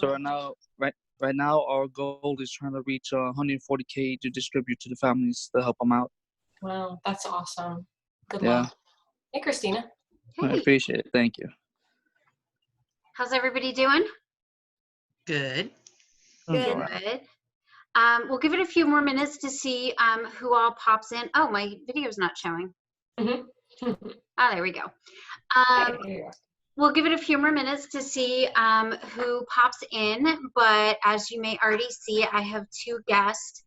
So right now, our goal is trying to reach 140K to distribute to the families to help them out. Wow, that's awesome. Good Yeah. luck. Hey, Christina. I Hey, appreciate it. Thank you. how's everybody doing? Good. That's Good. all right. We'll give it a few more minutes to see who all pops in. Oh, my video's not showing. Mhm. Oh, there we go. There you are. We'll give it a few more minutes to see who pops in, but as you may already see, I have two guests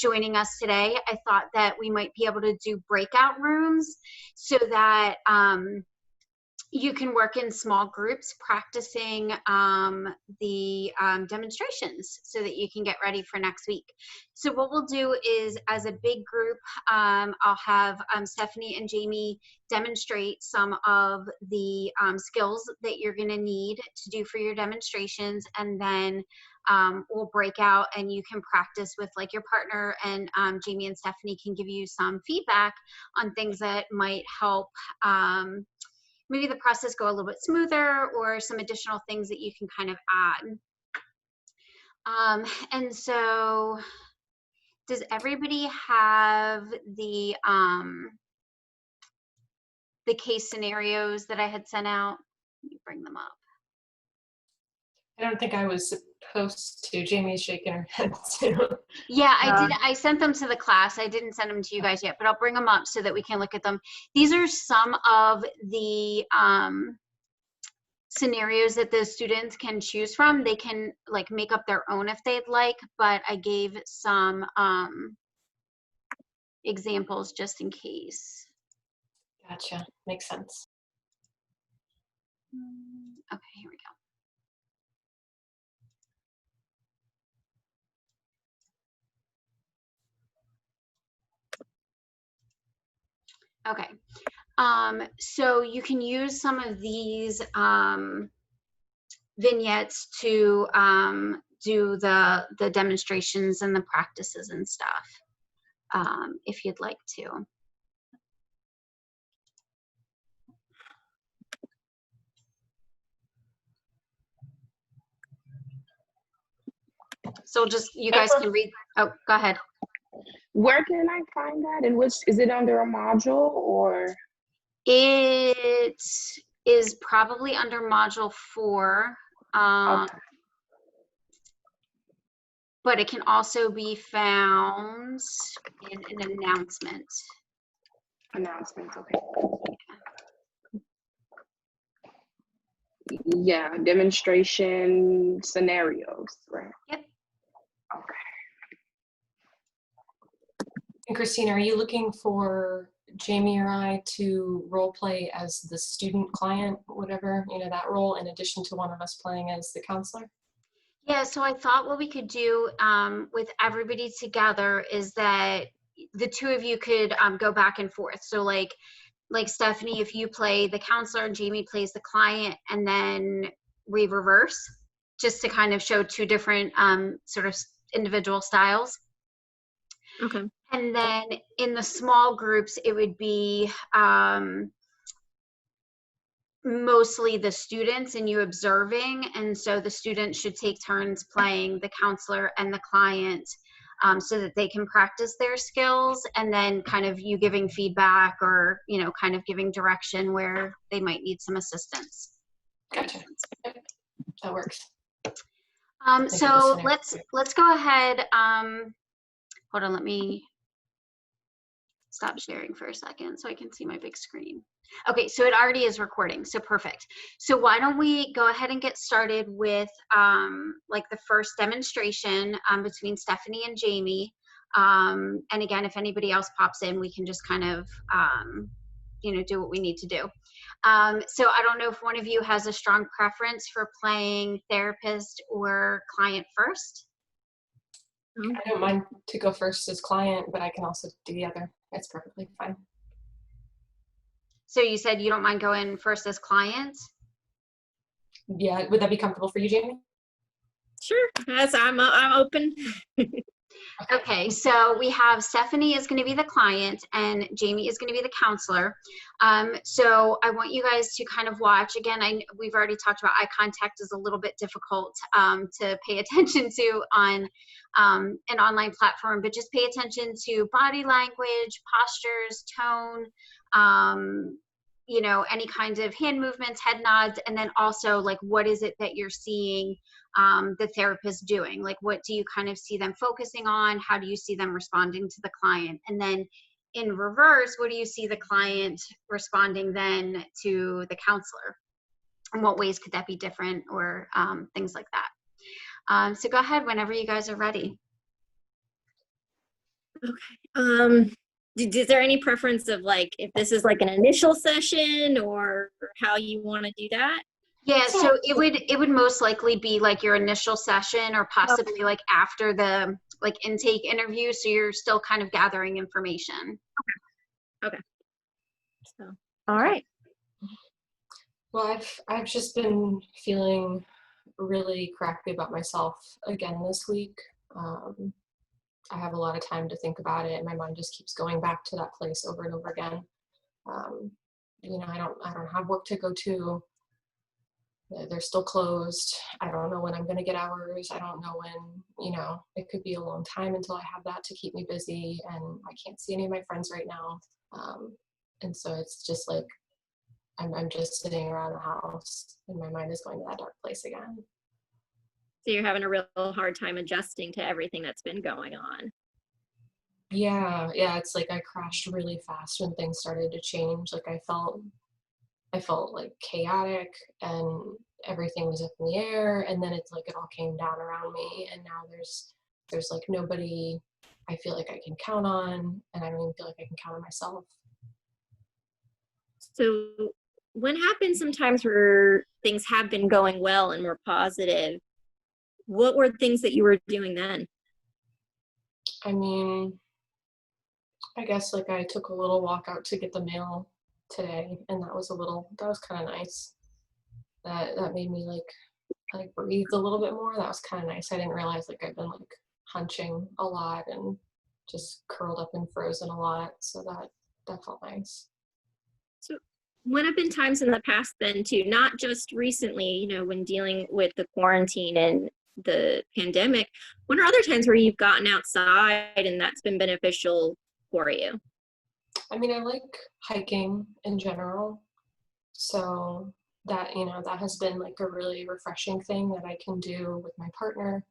joining us today. I thought that we might be able to do breakout rooms so that you can work in small groups practicing the demonstrations so that you can get ready for next week. So what we'll do is, as a big group, I'll have Stephanie and Jamie demonstrate some of the skills that you're going to need to do for your demonstrations, and then we'll break out and you can practice with like your partner, and Jamie and Stephanie can give you some feedback on things that might help maybe the process go a little bit smoother, or some additional things that you can kind of add. And so does everybody have the case scenarios that I had sent out? Let me bring them up. I don't think I was supposed to. Jamie's shaking her head too. Yeah, I did. I sent them to the class. I didn't send them to you guys yet, but I'll bring them up so that we can look at them. These are some of the scenarios that the students can choose from. They can like make up their own if they'd like, but I gave some examples just in case. Gotcha. Makes sense. Okay, here we go. Okay. So you can use some of these vignettes to do the demonstrations and the practices and stuff, if you'd like to. So just, you guys can read. Oh, go ahead. Where can I find that? And which, is it under a module or? It is probably under module 4, Okay. but it can also be found in an announcement. Announcements, okay. Yeah, demonstration scenarios, right? Yep. Okay. And Christina, are you looking for Jamie or I to role play as the student client, whatever, you know, that role, in addition to one of us playing as the counselor? Yeah, so I thought what we could do with everybody together is that the two of you could go back and forth. So like Stephanie, if you play the counselor and Jamie plays the client, and then we reverse, just to kind of show two different sort of individual styles. Okay. And then in the small groups, it would be mostly the students and you observing. And so the students should take turns playing the counselor and the client, so that they can practice their skills, and then kind of you giving feedback, or, you know, kind of giving direction where they might need some assistance. Gotcha. That works. So let's go ahead. Hold on, let me stop sharing for a second so I can see my big screen. Okay, so it already is recording, so perfect. So why don't we go ahead and get started with like the first demonstration between Stephanie and Jamie. And again, if anybody else pops in, we can just kind of, you know, do what we need to do. So I don't know if one of you has a strong preference for playing therapist or client first. I don't mind to go first as client, but I can also do the other. It's perfectly fine. So you said you don't mind going first as client? Yeah, would that be comfortable for you, Jamie? Sure. Yes, I'm open. Okay, so we have Stephanie is going to be the client and Jamie is going to be the counselor. So I want you guys to kind of watch. Again, we've already talked about eye contact is a little bit difficult to pay attention to on an online platform, but just pay attention to body language, postures, tone, you know, any kind of hand movements, head nods, and then also like what is it that you're seeing the therapist doing? Like what do you kind of see them focusing on? How do you see them responding to the client? And then in reverse, what do you see the client responding then to the counselor? In what ways could that be different, or things like that? So go ahead whenever you guys are ready. Okay. Is there any preference of like if this is like an initial session or how you want to do that? Yeah, so it would most likely be like your initial session or possibly like after the like intake interview, so you're still kind of gathering information. Okay. So, all right. Well, I've just been feeling really crappy about myself again this week. I have a lot of time to think about it, and my mind just keeps going back to that place over and over again. You know, I don't have work to go to. They're still closed. I don't know when I'm going to get hours. I don't know when, you know, it could be a long time until I have that to keep me busy, and I can't see any of my friends right now. And so it's just like I'm just sitting around the house and my mind is going to that dark place again. So you're having a real hard time adjusting to everything that's been going on. Yeah, it's like I crashed really fast when things started to change. Like I felt like chaotic and everything was up in the air, and then it's like it all came down around me, and now there's like nobody I feel like I can count on, and I don't even feel like I can count on myself. So what happens sometimes where things have been going well and more positive? What were things that you were doing then? I mean, I guess like I took a little walk out to get the mail today, and that was kind of nice. That made me like breathe a little bit more. That was kind of nice. I didn't realize like I've been like hunching a lot and just curled up and frozen a lot, so that felt nice. So what have been times in the past then too, not just recently, you know, when dealing with the quarantine and the pandemic, when are other times where you've gotten outside and that's been beneficial for you? I mean, I like hiking in general, so that, you know, that has been like a really refreshing thing that I can do with my partner.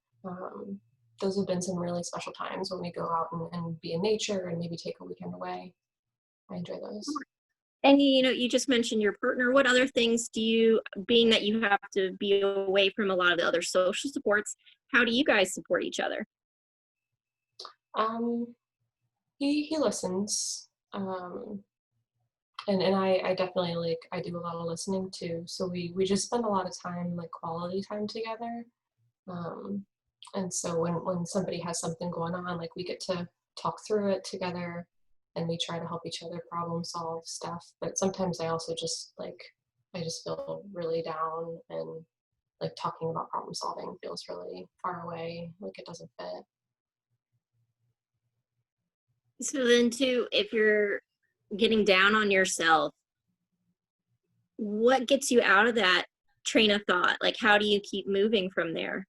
Those have been some really special times when we go out and be in nature and maybe take a weekend away. I enjoy those. And you know, you just mentioned your partner. What other things do you, being that you have to be away from a lot of the other social supports, how do you guys support each other? He listens. And I definitely like, I do a lot of listening too. So we just spend a lot of time, like quality time together. And so when somebody has something going on, like we get to talk through it together, and we try to help each other problem solve stuff. But sometimes I also just like, I just feel really down, and like talking about problem solving feels really far away, like it doesn't fit. So then too, if you're getting down on yourself, what gets you out of that train of thought? Like, how do you keep moving from there?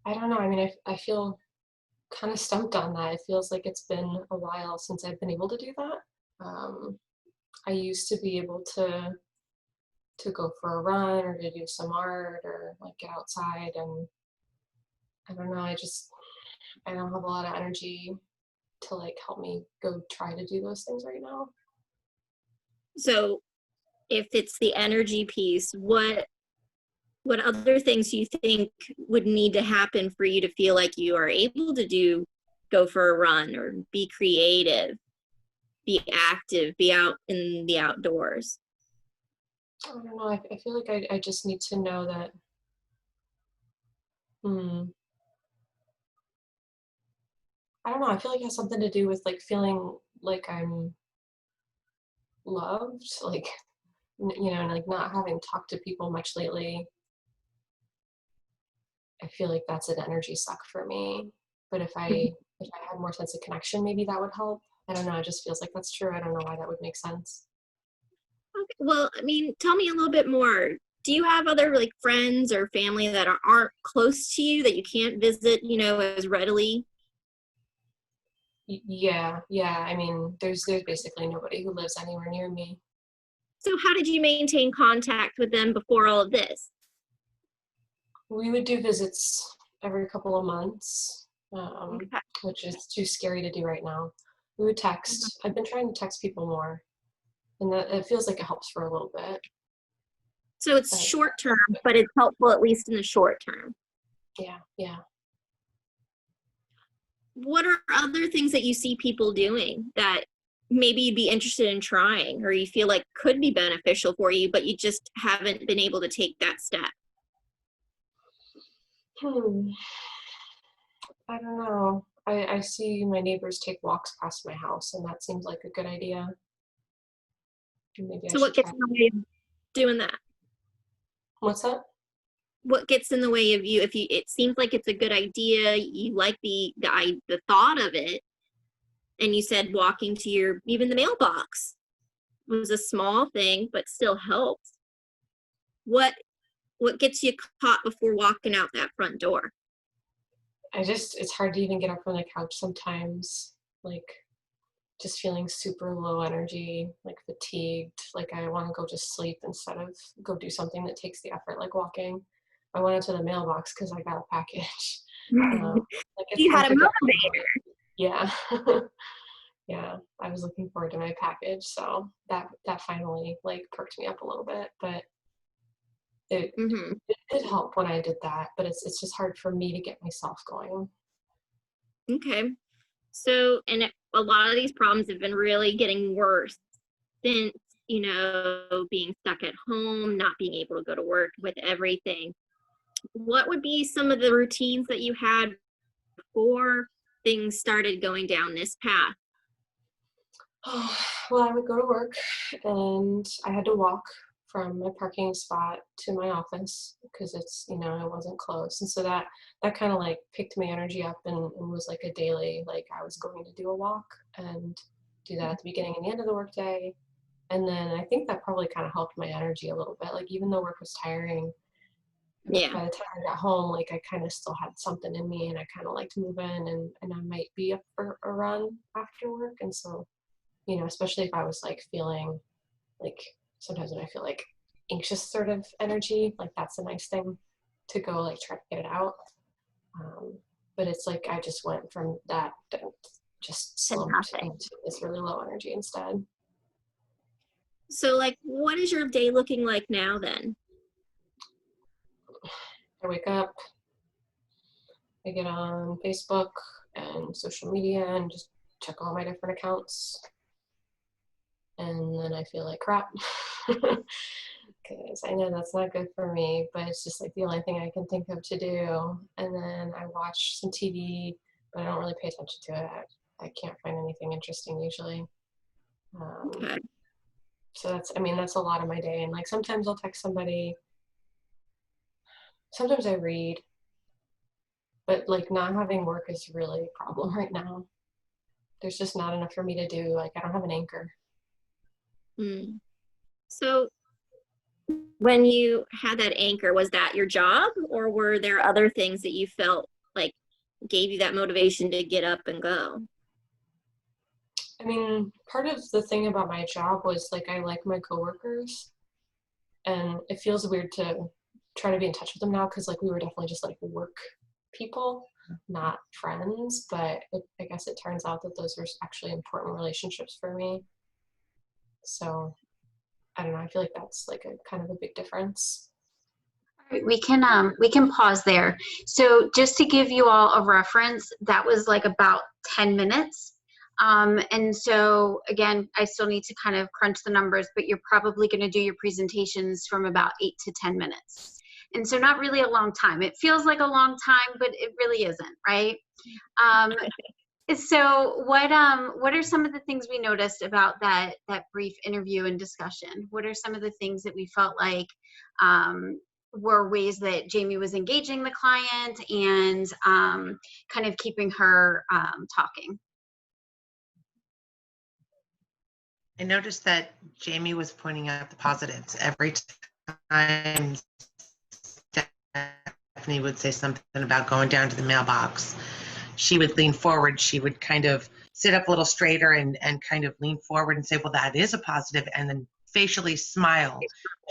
I don't know. I mean, I feel kind of stumped on that. It feels like it's been a while since I've been able to do that. I used to be able to go for a run or to do some art or like get outside, and I don't know, I don't have a lot of energy to like help me go try to do those things right now. So if it's the energy piece, what other things do you think would need to happen for you to feel like you are able to go for a run or be creative, be active, be out in the outdoors? I don't know, I feel like I just need to know that, I don't know, I feel like it has something to do with like feeling like I'm loved, like, you know, like not having talked to people much lately. I feel like that's an energy suck for me. But if I had more sense of connection, maybe that would help. I don't know. It just feels like that's true. I don't know why that would make sense. Okay. Well, I mean, tell me a little bit more. Do you have other like friends or family that aren't close to you that you can't visit, you know, as readily? Yeah. I mean, there's basically nobody who lives anywhere near me. So how did you maintain contact with them before all of this? We would do visits every couple of months, Okay. which is too scary to do right now. We would text. I've been trying to text people more, and that it feels like it helps for a little bit. So it's But short term, but it's helpful at least in the short term. yeah. What are other things that you see people doing that maybe you'd be interested in trying or you feel like could be beneficial for you, but you just haven't been able to take that step? I don't know. I see my neighbors take walks past my house, and that seems like a good idea. Maybe I So what should gets try. in the way of doing that? What's that? What gets in the way of you? If you, it seems like it's a good idea, you like the thought of it, and you said walking to even the mailbox was a small thing, but still helps. What gets you caught before walking out that front door? It's hard to even get up from the couch sometimes. Like, just feeling super low energy, like fatigued. Like I want to go just sleep instead of go do something that takes the effort, like walking. I went to the mailbox because I got a package. Like it's You hard had a to get motivator. Yeah. Yeah, I was looking forward to my package, so that finally like perked me up a little bit. But it did help when I did that. But it's just hard for me to get myself going. Okay. So, and a lot of these problems have been really getting worse since, you know, being stuck at home, not being able to go to work with everything. What would be some of the routines that you had before things started going down this path? Well, I would go to work and I had to walk from my parking spot to my office because it's, it wasn't close. And so that kind of like picked my energy up and was like a daily, like I was going to do a walk and do that at the beginning and the end of the workday. And then I think that probably kind of helped my energy a little bit. Like even though work was tiring, Yeah. by the time I got home, like I kind of still had something in me and I kind of like to move in and I might be up for a run after work. And so, especially if I was like feeling like sometimes when I feel like anxious sort of energy, like that's a nice thing to go like try to get it out. But it's like I just went from that to just slumped into this really low energy instead. So like, what is your day looking like now then? I wake up, I get on Facebook and social media and just check all my different accounts. And then I feel like crap because I know that's not good for me, but it's just like the only thing I can think of to do. And then I watch some TV, but I don't really pay attention to it. I can't find anything interesting usually. Okay. So that's a lot of my day. And like sometimes I'll text somebody, sometimes I read, but like not having work is really a problem right now. There's just not enough for me to do. Like I don't have an anchor. So when you had that anchor, was that your job or were there other things that you felt like gave you that motivation to get up and go? I mean, part of the thing about my job was like I like my coworkers, and it feels weird to try to be in touch with them now because like we were definitely just like work people, not friends. But I guess it turns out that those are actually important relationships for me. So I don't know. I feel like that's like a kind of a big difference. We can pause there. So just to give you all a reference, that was like about 10 minutes. And so again, I still need to kind of crunch the numbers, but you're probably going to do your presentations from about 8 to 10 minutes. And so not really a long time. It feels like a long time, but it really isn't, right? So what are some of the things we noticed about that brief interview and discussion? What are some of the things that we felt like were ways that Jamie was engaging the client and kind of keeping her talking. I noticed that Jamie was pointing out the positives every time Stephanie would say something about going down to the mailbox. She would lean forward. She would kind of sit up a little straighter and kind of lean forward and say, well, that is a positive, and then facially smile.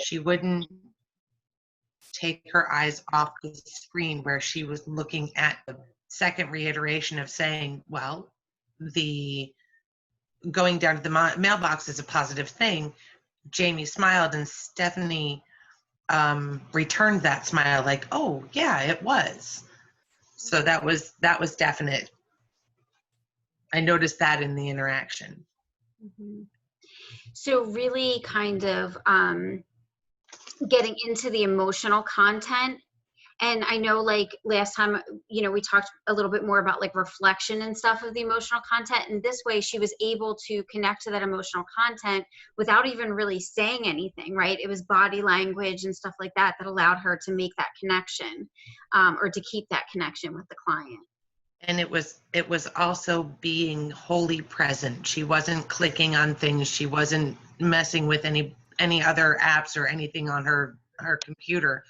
She wouldn't take her eyes off the screen where she was looking at the second reiteration of saying, well, the going down to the mailbox is a positive thing. Jamie smiled and Stephanie returned that smile like, oh yeah, it was. So that was definite. I noticed that in the interaction. Mm-hmm. So really kind of getting into the emotional content. And I know like last time, you know, we talked a little bit more about like reflection and stuff of the emotional content. And this way she was able to connect to that emotional content without even really saying anything, right? It was body language and stuff like that that allowed her to make that connection or to keep that connection with the client. And it was also being wholly present. She wasn't clicking on things. She wasn't messing with any other apps or anything on her computer.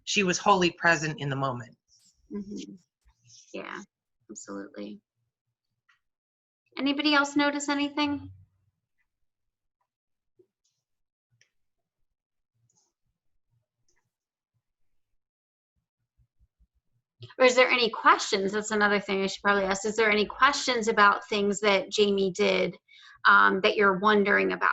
She was wholly present in the moment. Mm-hmm. Yeah, absolutely. Anybody else notice anything? Or is there any questions? That's another thing I should probably ask. Is there any questions about things that Jamie did that you're wondering about?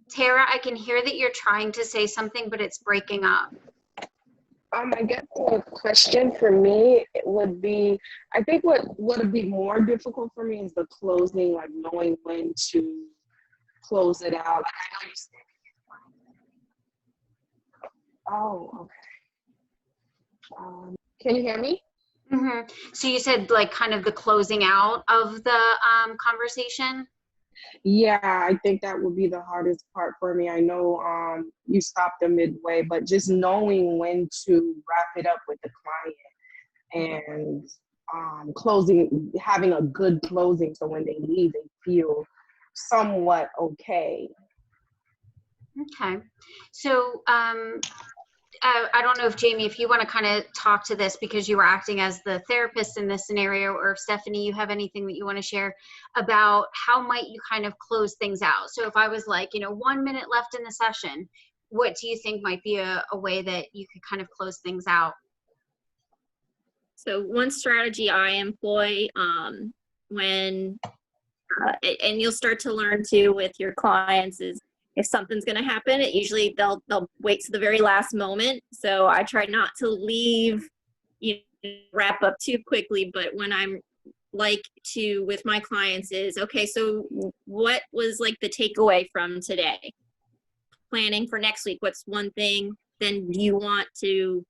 Tara, I can hear that you're trying to say something, but it's breaking up. I guess the question for me would be, I think what would be more difficult for me is the closing, like knowing when to close it out. Like I know you said. Oh, okay. Can you hear me? Mm-hmm. So you said like kind of the closing out of the conversation? Yeah, I think that would be the hardest part for me. I know you stopped them midway, but just knowing when to wrap it up with the client and closing, having a good closing so when they leave, they feel somewhat okay. Okay. So I don't know if Jamie, if you want to kind of talk to this because you were acting as the therapist in this scenario, or if Stephanie, you have anything that you want to share about how might you kind of close things out? So if I was like, you know, 1 minute left in the session, what do you think might be a way that you could kind of close things out? So one strategy I employ when, and you'll start to learn too with your clients, is if something's going to happen, it usually they'll wait to the very last moment. So I try not to leave, you know, wrap up too quickly. But when I'm like to with my clients is, okay, so what was like the takeaway from today? Planning for next week. What's one thing then you want to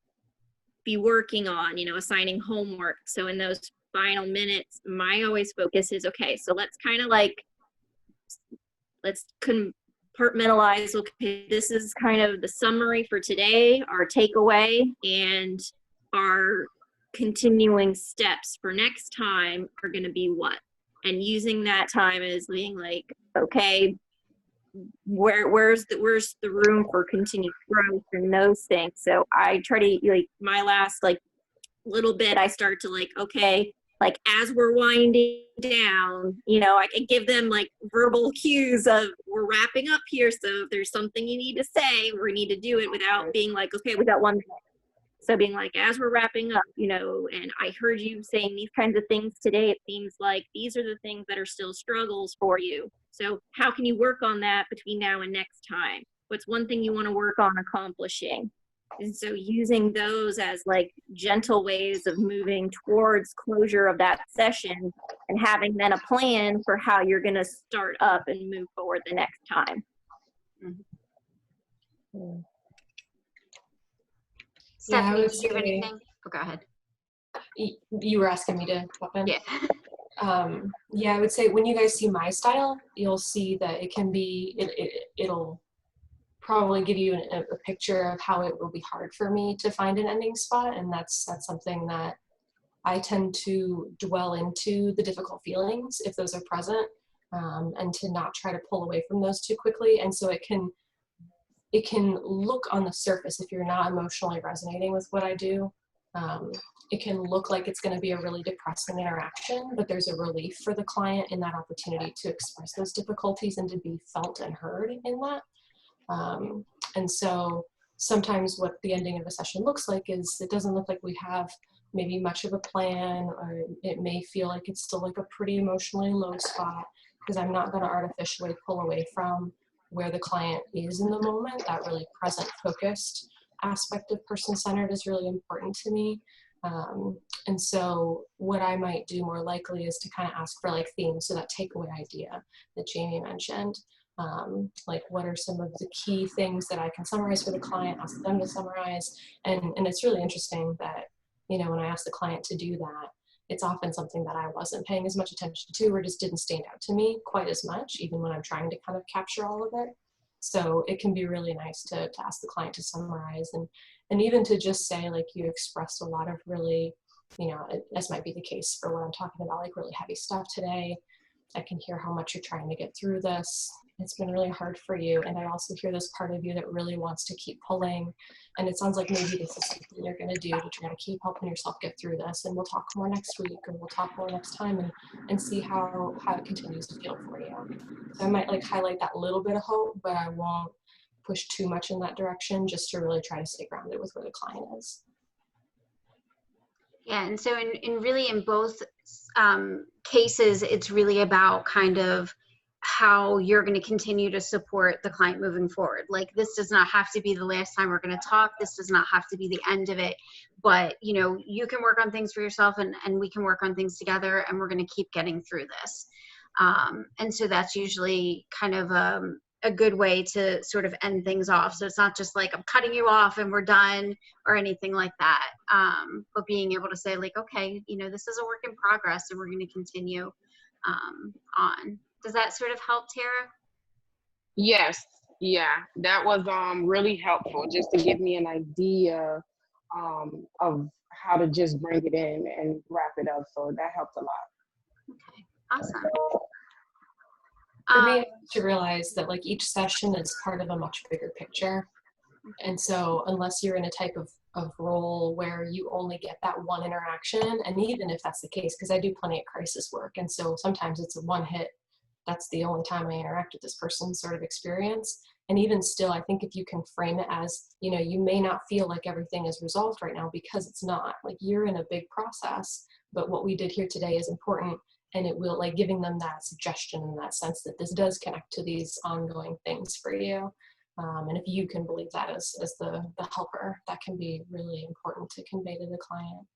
be working on, you know, assigning homework. So in those final minutes, my always focus is, okay, so let's kind of like, let's compartmentalize, okay, this is kind of the summary for today, our takeaway, and our continuing steps for next time are going to be what? And using that time as being like, okay, where's the room for continued growth and those things. So I try to, like, my last like little bit, I start to like, okay, like as we're winding down, you know, I can give them like verbal cues of we're wrapping up here. So if there's something you need to say, we need to do it without being like, okay, we got 1 minute. So being like, as we're wrapping up, you know, and I heard you saying these kinds of things today, it seems like these are the things that are still struggles for you. So how can you work on that between now and next time? What's one thing you want to work on accomplishing? And so using those as like gentle ways of moving towards closure of that session and having then a plan for how you're going to start up and move forward the next time. Mm-hmm. Stephanie, did you have anything? Oh, go ahead. You were asking me to pop in? Yeah. Yeah, I would say when you guys see my style, you'll see that it can be, it'll probably give you a picture of how it will be hard for me to find an ending spot. And that's something that I tend to dwell into the difficult feelings if those are present, and to not try to pull away from those too quickly. And so it can look on the surface, if you're not emotionally resonating with what I do, it can look like it's going to be a really depressing interaction, but there's a relief for the client in that opportunity to express those difficulties and to be felt and heard in that. And so sometimes what the ending of a session looks like is it doesn't look like we have maybe much of a plan, or it may feel like it's still like a pretty emotionally low spot, because I'm not going to artificially pull away from where the client is in the moment. That really present focused aspect of person-centered is really important to me. And so what I might do more likely is to kind of ask for like themes, so that takeaway idea that Jamie mentioned. Like what are some of the key things that I can summarize for the client, ask them to summarize. And it's really interesting that, you know, when I ask the client to do that, it's often something that I wasn't paying as much attention to, or just didn't stand out to me quite as much, even when I'm trying to kind of capture all of it. So it can be really nice to ask the client to summarize, and even to just say, like, you expressed a lot of really, you know, as might be the case for what I'm talking about, like really heavy stuff today. I can hear how much you're trying to get through this. It's been really hard for you. And I also hear this part of you that really wants to keep pulling. And it sounds like maybe this is something you're going to do to try to keep helping yourself get through this. And we'll talk more next week, or we'll talk more next time, and see how it continues to feel for you. So I might like highlight that little bit of hope, but I won't push too much in that direction, just to really try to stay grounded with where the client is. Yeah, and so in both cases, it's really about kind of how you're going to continue to support the client moving forward. Like, this does not have to be the last time we're going to talk. This does not have to be the end of it. But, you know, you can work on things for yourself, and we can work on things together, and we're going to keep getting through this. And so that's usually kind of a good way to sort of end things off. So it's not just like, I'm cutting you off and we're done, or anything like that. But being able to say, like, okay, you know, this is a work in progress, and we're going to continue on. Does that sort of help, Tara? Yes, yeah, that was really helpful, just to give me an idea of how to just bring it in and wrap it up. So that helped a lot. Okay, awesome. For me, to realize that like each session is part of a much bigger picture. And so unless you're in a type of role where you only get that one interaction, and even if that's the case, because I do plenty of crisis work, and so sometimes it's a one hit, that's the only time I interact with this person sort of experience. And even still, I think if you can frame it as, you know, you may not feel like everything is resolved right now, because it's not. Like, you're in a big process, but what we did here today is important. And it will, like, giving them that suggestion in that sense that this does connect to these ongoing things for you. And if you can believe that as the helper, that can be really important to convey to the client.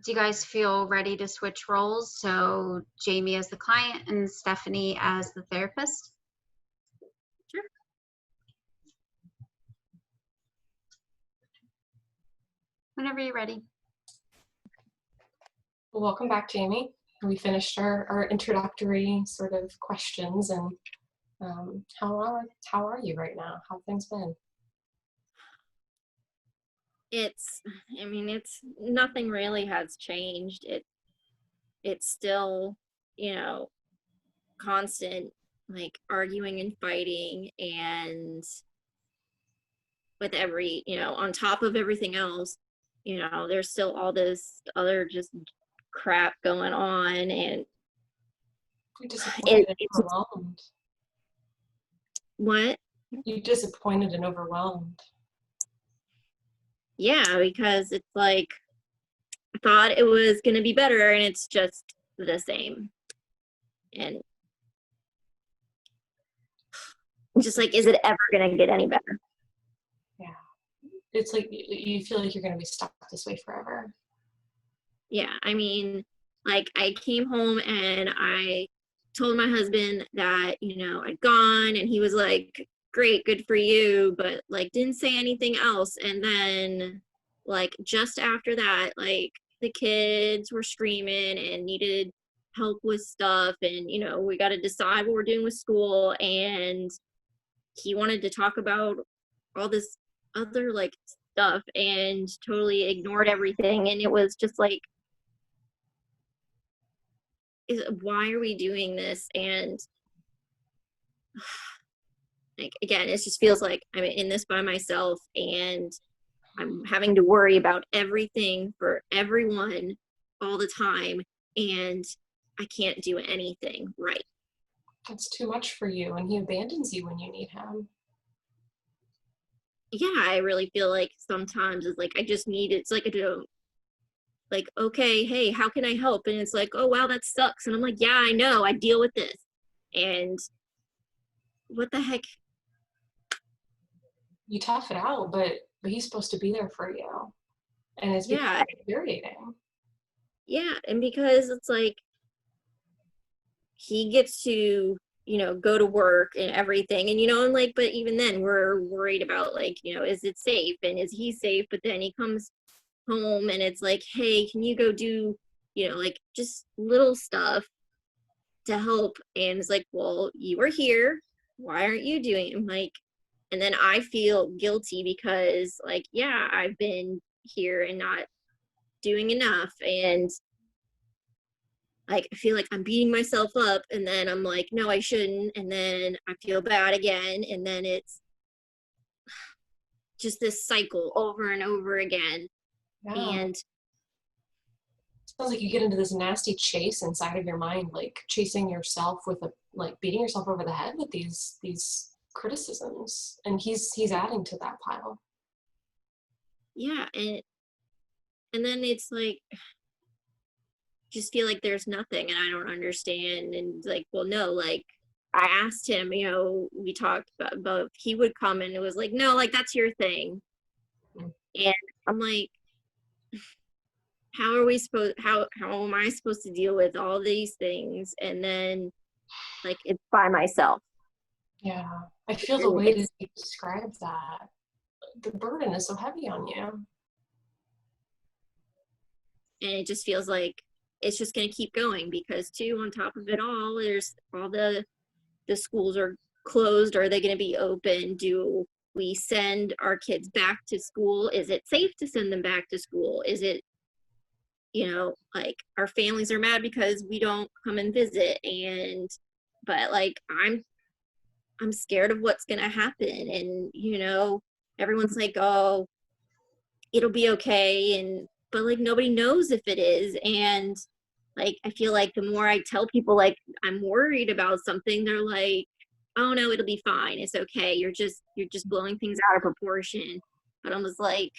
Do you guys feel ready to switch roles? So Jamie as the client and Stephanie as the therapist? Sure. Whenever you're ready. Well, welcome back, Jamie. We finished our introductory sort of questions, and how are you right now? How have things been? It's nothing really has changed. It's still, you know, constant, like, arguing and fighting, and with every, you know, on top of everything else, you know, there's still all this other just crap going on, and You're disappointed and overwhelmed. What? You're disappointed and overwhelmed. Yeah, because it's like, I thought it was gonna be better, and it's just the same. And just like, is it ever gonna get any better? Yeah. It's like you feel like you're going to be stuck this way forever. Yeah, I mean, like, I came home and I told my husband that, you know, I'd gone, and he was like great, good for you, but like didn't say anything else. And then like just after that, like the kids were screaming and needed help with stuff, and you know, we got to decide what we're doing with school, and he wanted to talk about all this other like stuff and totally ignored everything. And it was just like, why are we doing this? And like, again, it just feels like I'm in this by myself, and I'm having to worry about everything for everyone all the time, and I can't do anything right. That's too much for you, and he abandons you when you need him. Yeah, I really feel like sometimes it's like I just need, it's like I don't, like, okay, hey, how can I help? And it's like, oh wow, that sucks. And I'm like, yeah, I know, I deal with this. And what the heck? You tough it out, but he's supposed to be there for you, and it's becoming Yeah, infuriating. yeah. And because it's like he gets to, you know, go to work and everything, and you know, and like, but even then we're worried about like, you know, is it safe and is he safe? But then he comes home and it's like, hey, can you go do, you know, like just little stuff to help? And it's like, well, you were here, why aren't you doing it? I'm like, and then I feel guilty because like, yeah, I've been here and not doing enough, and like I feel like I'm beating myself up, and then I'm like, no, I shouldn't, and then I feel bad again, and then it's just this cycle over and over again. Yeah. And Sounds like you get into this nasty chase inside of your mind, like chasing yourself with a, like beating yourself over the head with these criticisms, and he's adding to that pile. yeah, and then it's like just feel like there's nothing and I don't understand. And like, well, no, like I asked him, you know, we talked about if he would come, and it was like, no, like that's your thing. And I'm like, how are we supposed, how am I supposed to deal with all these things? And then like it's by myself. Yeah, I feel the way that you describe that. The burden is so heavy on you. And it just feels like it's just going to keep going, because too, on top of it all, there's all the schools are closed. Are they going to be open? Do we send our kids back to school? Is it safe to send them back to school? Is it, you know, like our families are mad because we don't come and visit, and but like I'm scared of what's going to happen. And you know, everyone's like, oh, it'll be okay, and but like nobody knows if it is. And like I feel like the more I tell people like I'm worried about something, they're like, oh no, it'll be fine, it's okay, you're just blowing things out of proportion. But I was like,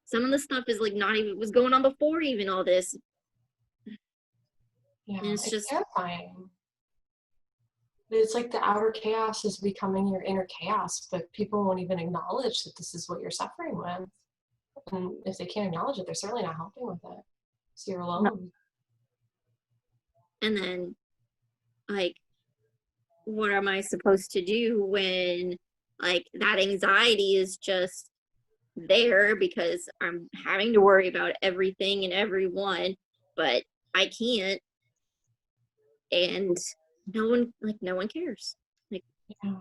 some of the stuff is like not even was going on before even all this. Yeah, And it's just terrifying. It's like the outer chaos is becoming your inner chaos, but people won't even acknowledge that this is what you're suffering with. And if they can't acknowledge it, they're certainly not helping with it. So you're alone. no. And then like, what am I supposed to do when like that anxiety is just there, because I'm having to worry about everything and everyone, but I can't, and no one cares. Like, Yeah.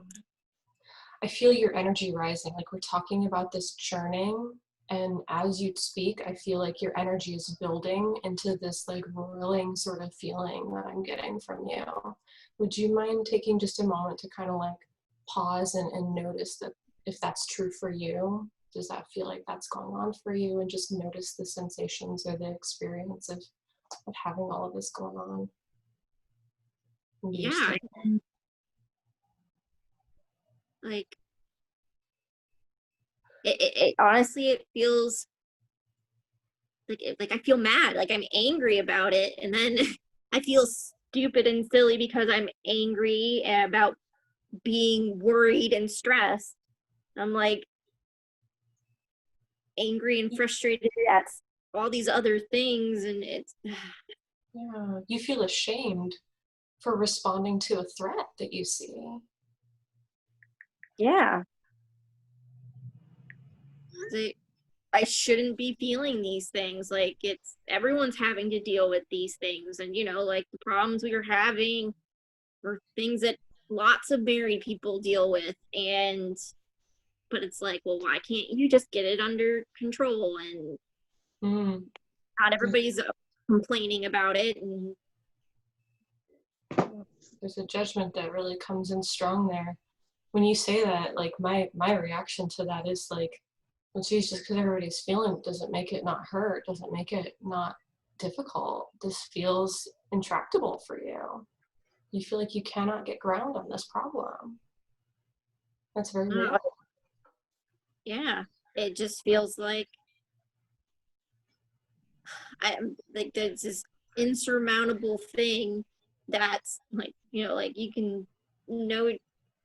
I feel your energy rising. Like we're talking about this churning, and as you speak, I feel like your energy is building into this like roiling sort of feeling that I'm getting from you. Would you mind taking just a moment to kind of like pause and notice that if that's true for you? Does that feel like that's going on for you? And just notice the sensations or the experience of having all of this going on. yeah, like it honestly, it feels like I feel mad, like I'm angry about it, and then I feel stupid and silly because I'm angry about being worried and stressed. I'm like angry and frustrated at all these other things, and it's Yeah, you feel ashamed for responding to a threat that you see. Yeah. I shouldn't be feeling these things. Like, it's everyone's having to deal with these things, and like the problems we are having are things that lots of married people deal with, and but it's like, well, why can't you just get it under control? And not everybody's complaining about it. And there's a judgment that really comes in strong there. When you say that, like my reaction to that is like, well, geez, just because everybody's feeling it doesn't make it not hurt, doesn't make it not difficult. This feels intractable for you. You feel like you cannot get ground on this problem. That's very real. Yeah, it just feels like there's this insurmountable thing that's like, like you can know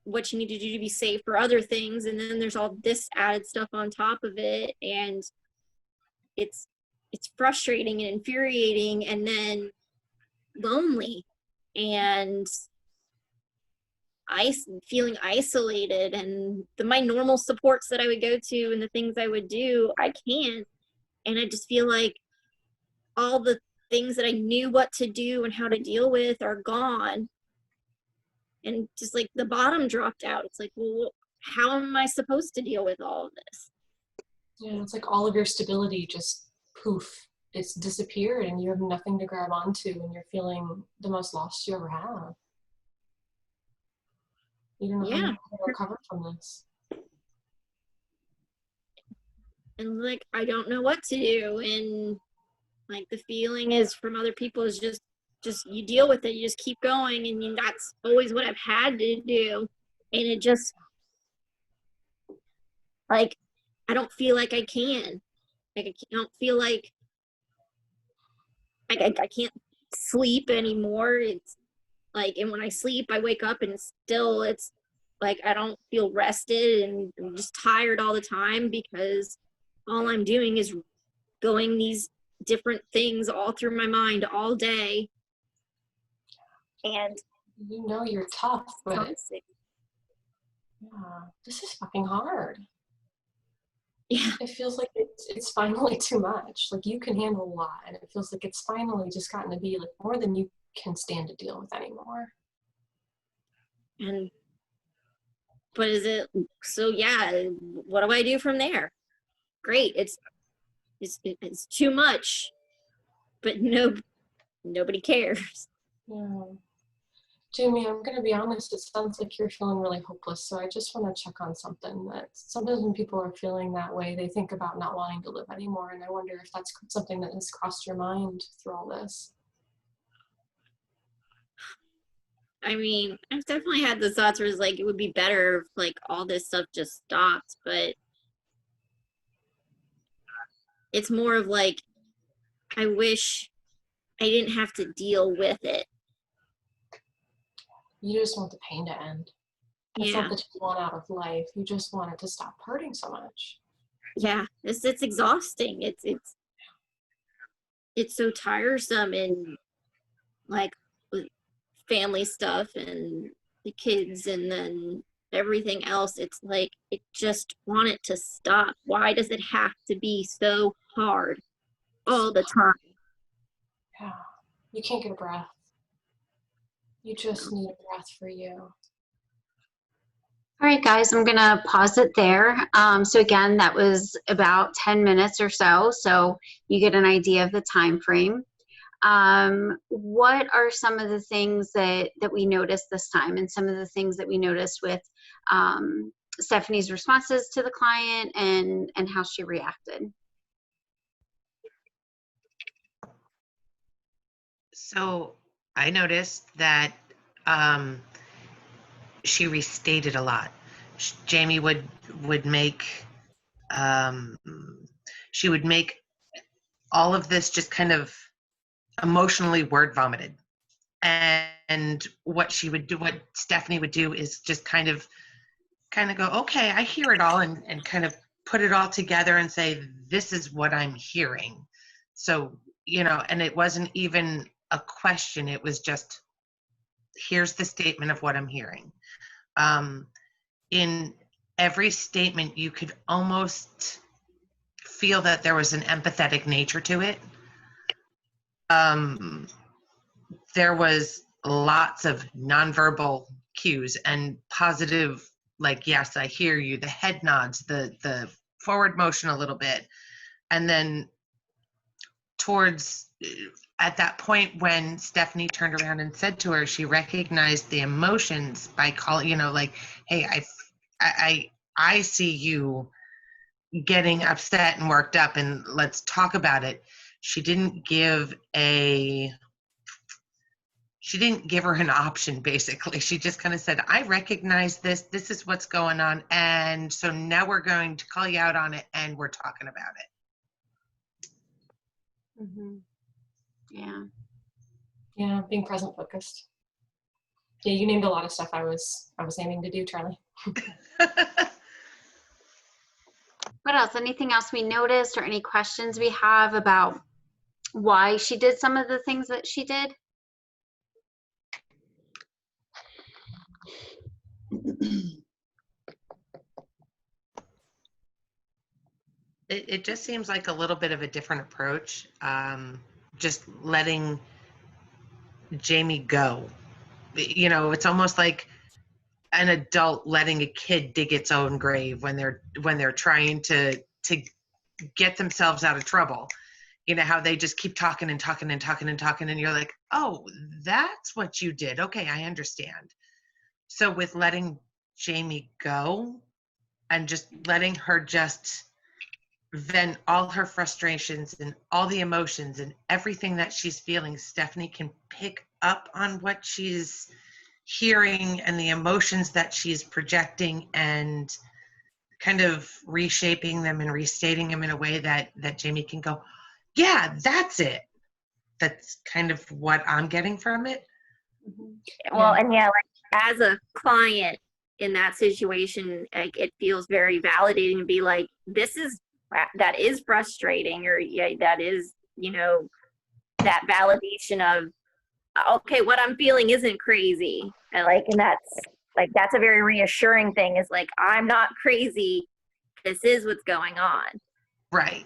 what you need to do to be safe for other things, and then there's all this added stuff on top of it, and it's frustrating and infuriating, and then lonely, and feeling isolated, and my normal supports that I would go to and the things I would do, I can't. And I just feel like all the things that I knew what to do and how to deal with are gone. And just like the bottom dropped out. It's like, well, how am I supposed to deal with all of this? Yeah, it's like all of your stability just poof, it's disappeared, and you have nothing to grab onto, and you're feeling the most lost you ever have. You don't know how to recover from this. And like, I don't know what to do. And like the feeling is from other people is just you deal with it. You just keep going. And that's always what I've had to do. And it just, like, I don't feel like I can. Like, I don't feel like I can't sleep anymore. It's like, and when I sleep, I wake up and it's like I don't feel rested, and I'm just tired all the time because all I'm doing is going these different things all through my mind all day. And you're tough, but yeah, this is fucking hard. Yeah. It feels like it's finally tue much. Like you can handle a lot, and it feels like it's finally just gotten to be like more than you can stand to deal with anymore. But is it so? Yeah. What do I do from there? Great. It's too much, but nobody cares. Yeah. Jamie, I'm going to be honest, it sounds like you're feeling really hopeless, so I just want to check on something. That sometimes when people are feeling that way, they think about not wanting to live anymore, and I wonder if that's something that has crossed your mind through all this. I mean, I've definitely had the thoughts where it's like, it would be better if like all this stuff just stopped, but it's more of like, I wish I didn't have to deal with it. You just want the pain to end. It's not that you want out of life. You just want it to stop hurting so much. Yeah, it's exhausting. It's so tiresome, and like with family stuff and the kids and then everything else. It's like, it just want it to stop. Why does it have to be so hard all the time? Yeah, you can't get a breath. You just need a breath for you. All right, guys, I'm going to pause it there. So again, that was about 10 minutes or so. So you get an idea of the time frame. What are some of the things that we noticed this time, and some of the things that we noticed with Stephanie's responses to the client and how she reacted? So I noticed that she restated a lot. Jamie would make she would make all of this just kind of emotionally word vomited. And what she would do, what Stephanie would do, is just kind of go, okay, I hear it all, and kind of put it all together and say, this is what I'm hearing. So, and it wasn't even a question. It was just, here's the statement of what I'm hearing. every statement, you could almost feel that there was an empathetic nature to it. There was lots of nonverbal cues and positive, like, yes, I hear you, the head nods, the forward motion a little bit. And then towards, at that point when Stephanie turned around and said to her, she recognized the emotions by calling, you know, like, hey, I see you getting upset and worked up, and let's talk about it. She didn't give her an option, basically. She just kind of said, I recognize this. This is what's going on. And so now we're going to call you out on it, and we're talking about it. Mm-hmm. Yeah. Yeah, being present focused. Yeah, you named a lot of stuff I was aiming to do, Charlie. What else? Anything else we noticed, or any questions we have about why she did some of the things that she did? It just seems like a little bit of a different approach. Just letting Jamie go. You know, it's almost like an adult letting a kid dig its own grave when they're trying to get themselves out of trouble. You know, how they just keep talking and talking and talking and talking, and you're like, oh, that's what you did. Okay, I understand. So with letting Jamie go and just letting her just vent all her frustrations and all the emotions and everything that she's feeling, Stephanie can pick up on what she's hearing and the emotions that she's projecting, and kind of reshaping them and restating them in a way that Jamie can go, yeah, that's it. That's kind of what I'm getting from it. Well, and yeah, like as a client in that situation, like, it feels very validating to be like, that is frustrating, or yeah, that is, you know, that validation of, okay, what I'm feeling isn't crazy. And that's a very reassuring thing, is like, I'm not crazy. This is what's going on. Right.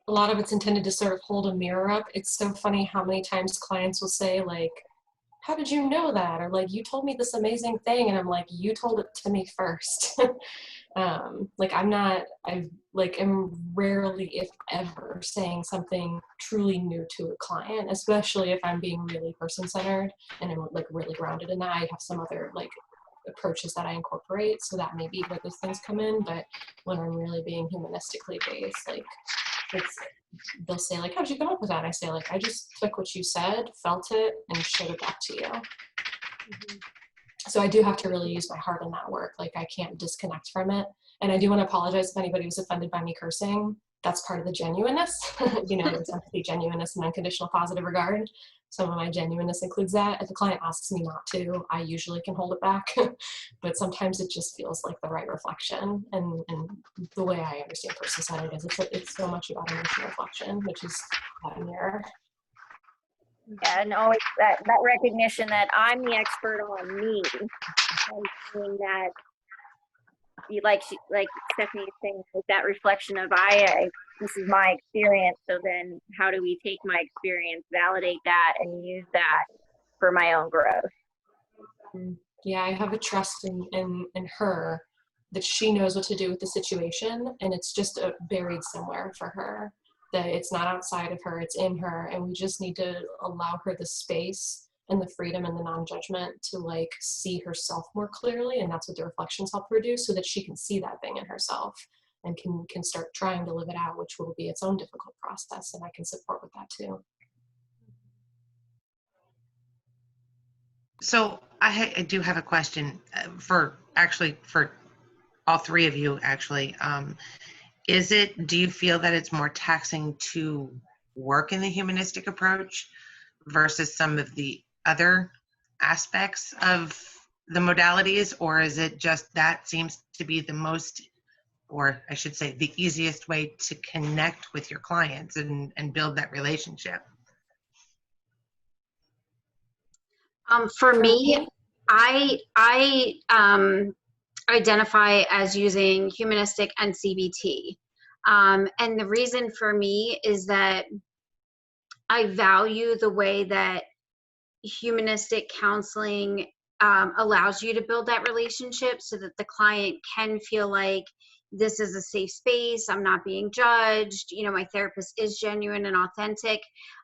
A lot of it's intended to sort of hold a mirror up. It's so funny how many times clients will say, like, how did you know that? Or like, you told me this amazing thing. And I'm like, you told it to me first. Like, I'm rarely, if ever, saying something truly new to a client, especially if I'm being really person-centered and I'm like really grounded in that. I have some other like approaches that I incorporate, so that may be where those things come in. But when I'm really being humanistically based, like, they'll say like, how'd you come up with that? And I say like, I just took what you said, felt it, and showed it back to you. Mm-hmm. So I do have to really use my heart in that work. Like, I can't disconnect from it. And I do want to apologize if anybody was offended by me cursing. That's part of the genuineness. You know, there's empathy, genuineness, and unconditional positive regard. Some of my genuineness includes that. If the client asks me not to, I usually can hold it back. But sometimes it just feels like the right reflection. And the way I understand person-centered is it's so much about emotional reflection, which is a mirror. Yeah, and always that recognition that I'm the expert on me, and doing that, like Stephanie is saying, like that reflection of this is my experience. So then, how do we take my experience, validate that, and use that for my own growth? Yeah, I have a trust in her that she knows what to do with the situation, and it's just buried somewhere for her. That it's not outside of her, it's in her, and we just need to allow her the space and the freedom and the non-judgment to like see herself more clearly, and that's what the reflections help her do, so that she can see that thing in herself and can start trying to live it out, which will be its own difficult process, and I can support with that too. So I do have a question for all three of you, actually. Do you feel that it's more taxing to work in the humanistic approach versus some of the other aspects of the modalities, or is it just that seems to be the most, or I should say, the easiest way to connect with your clients and build that relationship? For me, I identify as using humanistic and CBT. And the reason for me is that I value the way that humanistic counseling allows you to build that relationship so that the client can feel like this is a safe space, I'm not being judged, you know, my therapist is genuine and authentic.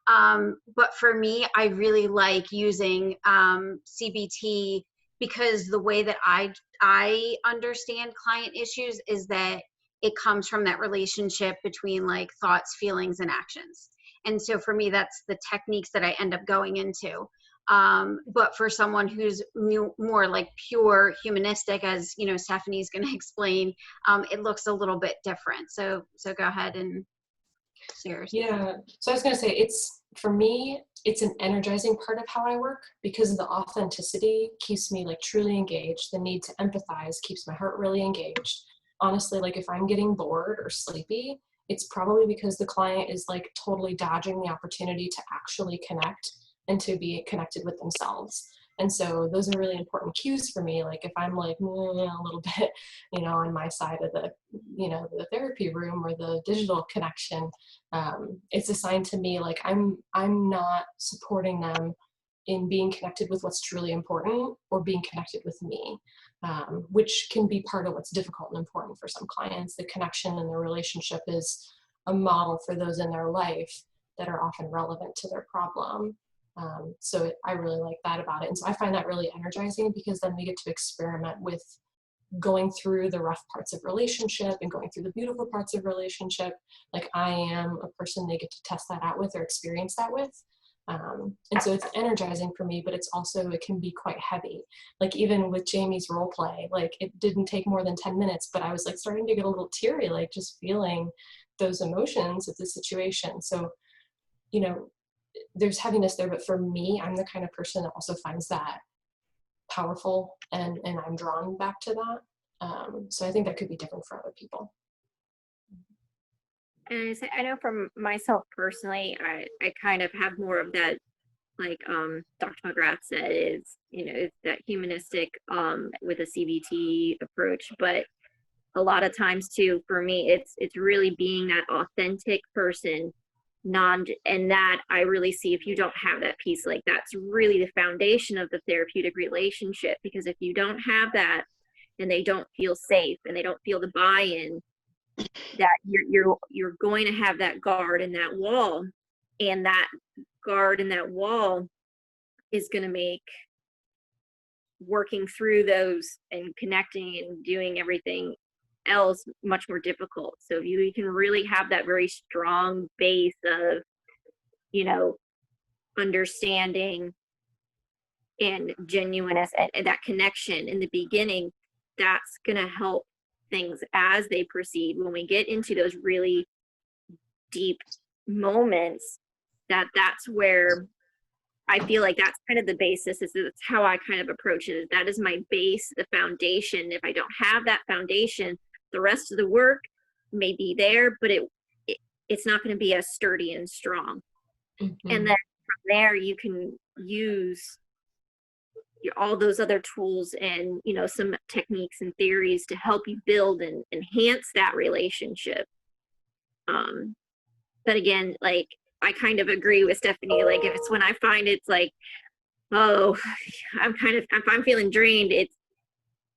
But for me, I really like using CBT because the way that I understand client issues is that it comes from that relationship between like thoughts, feelings, and actions. And so for me, that's the techniques that I end up going into. But for someone who's more like pure humanistic, as you know, Stephanie's going to explain, it looks a little bit different. So go ahead and share. Yeah, so I was going to say, for me, it's an energizing part of how I work because the authenticity keeps me like truly engaged. The need to empathize keeps my heart really engaged. Honestly, like if I'm getting bored or sleepy, it's probably because the client is like totally dodging the opportunity to actually connect and to be connected with themselves. And so those are really important cues for me. Like if I'm like a little bit, you know, on my side of the, you know, the therapy room or the digital connection, it's a sign to me like I'm not supporting them in being connected with what's truly important or being connected with me, which can be part of what's difficult and important for some clients. The connection and the relationship is a model for those in their life that are often relevant to their problem. So I really like that about it. And so I find that really energizing because then we get to experiment with going through the rough parts of relationship and going through the beautiful parts of relationship. Like I am a person they get to test that out with or experience that with. And so it's energizing for me, but it's also, it can be quite heavy. Like even with Jamie's role play, like it didn't take more than 10 minutes, but I was like starting to get a little teary, like just feeling those emotions of the situation. So, you know, there's heaviness there, but for me, I'm the kind of person that also finds that powerful and I'm drawn back to that. So I think that could be different for other people. And I know from myself personally, I kind of have more of that, like Dr. McGrath said, is, you know, it's that humanistic with a CBT approach. But a lot of times too, for me, it's really being that authentic person, and that I really see if you don't have that piece, like that's really the foundation of the therapeutic relationship. Because if you don't have that and they don't feel safe and they don't feel the buy-in, that you're going to have that guard and that wall, and that guard and that wall is going to make working through those and connecting and doing everything else much more difficult. So if you can really have that very strong base of, you know, understanding and genuineness and that connection in the beginning, that's going to help things as they proceed. When we get into those really deep moments, that's where I feel like that's kind of the basis. That's how I kind of approach it. That is my base, the foundation. If I don't have that foundation, the rest of the work may be there, but it's not going to be as sturdy and strong. Mm-hmm. And then from there, you can use all those other tools and, you know, some techniques and theories to help you build and enhance that relationship. But again, like I kind of agree with Stephanie, like if it's when I find it's like, oh, if I'm feeling drained, it's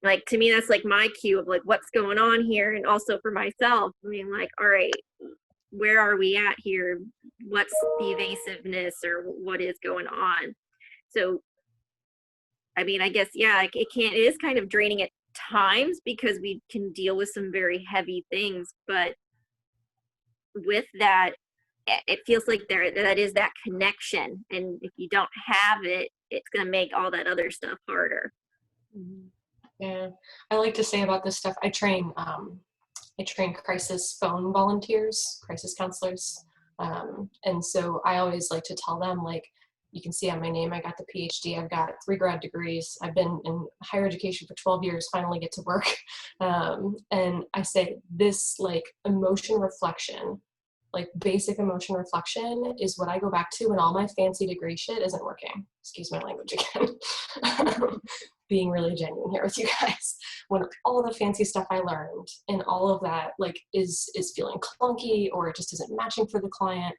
like, to me, that's like my cue of like, what's going on here? And also for myself, I mean, like, all right, where are we at here? What's the evasiveness or what is going on? So, I mean, I guess, yeah, like it is kind of draining at times because we can deal with some very heavy things, but with that, it feels like that is that connection. And if you don't have it, it's going to make all that other stuff harder. Yeah, I like to say about this stuff, I train crisis phone volunteers, crisis counselors. And so I always like to tell them, like, you can see on my name, I got the PhD, I've got 3 grad degrees, I've been in higher education for 12 years, finally get to work. And I say this, like, emotion reflection, like basic emotion reflection is what I go back to when all my fancy degree shit isn't working. Excuse my language again. being really genuine here with you guys. When all the fancy stuff I learned and all of that like is feeling clunky or it just isn't matching for the client,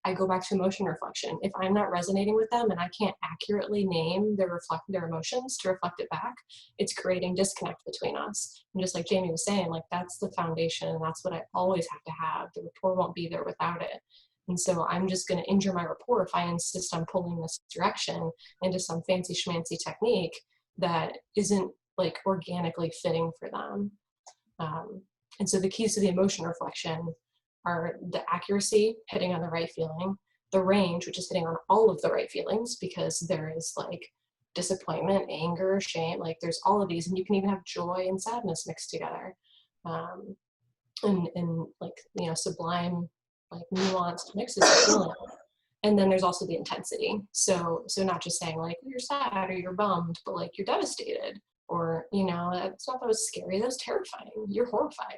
I go back to emotion reflection. If I'm not resonating with them and I can't accurately name their emotions to reflect it back, it's creating disconnect between us. And just like Jamie was saying, like that's the foundation and that's what I always have to have. The rapport won't be there without it. And so I'm just going to injure my rapport if I insist on pulling this direction into some fancy schmancy technique that isn't like organically fitting for them. And so the keys to the emotion reflection are the accuracy, hitting on the right feeling, the range, which is hitting on all of the right feelings, because there is like disappointment, anger, shame, like there's all of these, and you can even have joy and sadness mixed together. And like, you know, sublime, like nuanced mixes of feeling. And then there's also the intensity. So not just saying like you're sad or you're bummed, but like you're devastated, or, you know, it's not that was scary, that was terrifying, you're horrified.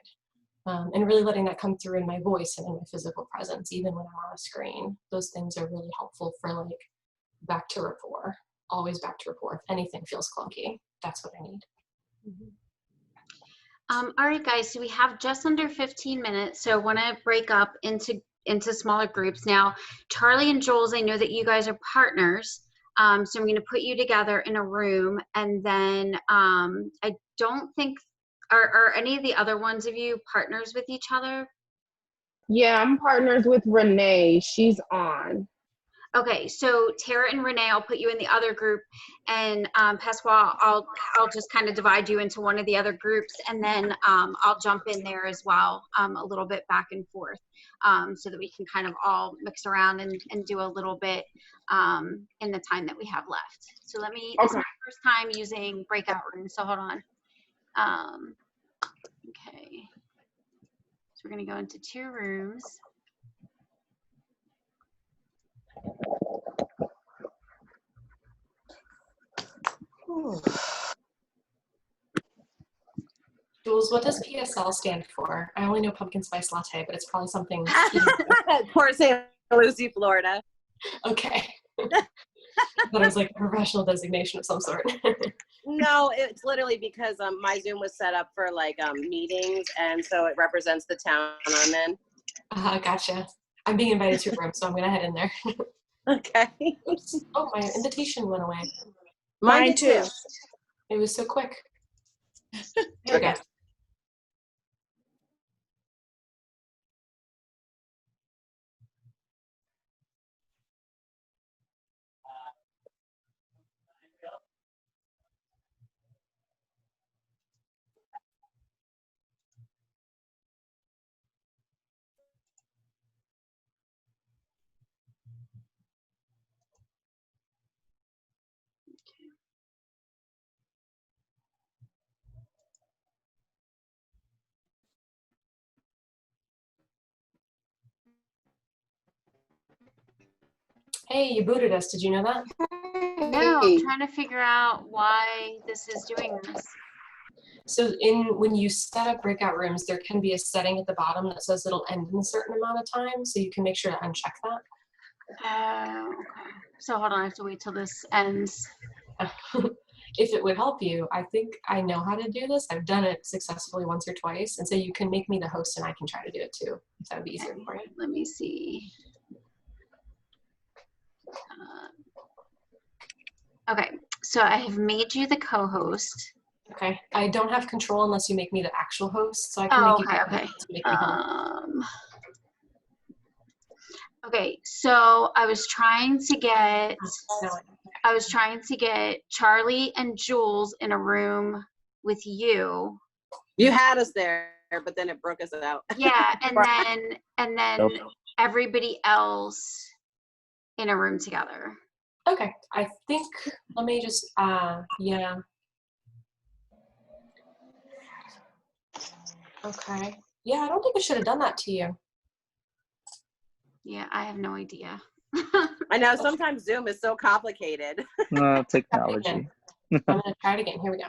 And really letting that come through in my voice and in my physical presence, even when I'm on a screen. Those things are really helpful for like back to rapport, always back to rapport. If anything feels clunky, that's what I need. All right, guys, so we have just under 15 minutes, so I want to break up into smaller groups. Now, Charlie and Jules, I know that you guys are partners, so I'm going to put you together in a room, and then I don't think, are any of the other ones of you partners with each other? Yeah, I'm partners with Renee. She's on. Okay, so Tara and Renee, I'll put you in the other group, and Pasqua, I'll just kind of divide you into one of the other groups, and then I'll jump in there as well, a little bit back and forth, so that we can kind of all mix around and do a little bit in the time that we have left. So let me, this is my first time using breakout rooms, so hold on. Okay, so we're gonna go into 2 rooms. Jules, what does PSL stand for? I only know pumpkin spice latte, but it's probably something. Port St. Lucie, Florida. Okay. That was like a professional designation of some sort. No, it's literally because my Zoom was set up for like meetings, and so it represents the town I'm in. Gotcha. I'm being invited to a room, so I'm gonna head in there. Okay. Oops. Oh, my invitation went away. Mine too. It was so quick. There we go. Hey, you booted us. Did you know that? No, I'm trying to figure out why this is doing this. So when you set up breakout rooms, there can be a setting at the bottom that says it'll end in a certain amount of time, so you can make sure to uncheck that. Okay. So hold on, I have to wait till this ends. If it would help you, I think I know how to do this. I've done it successfully once or twice, and so you can make me the host and I can try to do it too, if that would be easier for you. Let me see. Okay, so I have made you the co-host. Okay, I don't have control unless you make me the actual host, so I can make you okay. to make me host. Okay, so I was trying to get Charlie and Jules in a room with you. You had us there, but then it broke us out. Yeah, and then everybody else in a room together. Okay, I think, let me just, yeah. Okay. Yeah, I don't think I should have done that to you. Yeah, I have no idea. I know, sometimes Zoom is so complicated. Technology. I'm going to try it again. Here we go.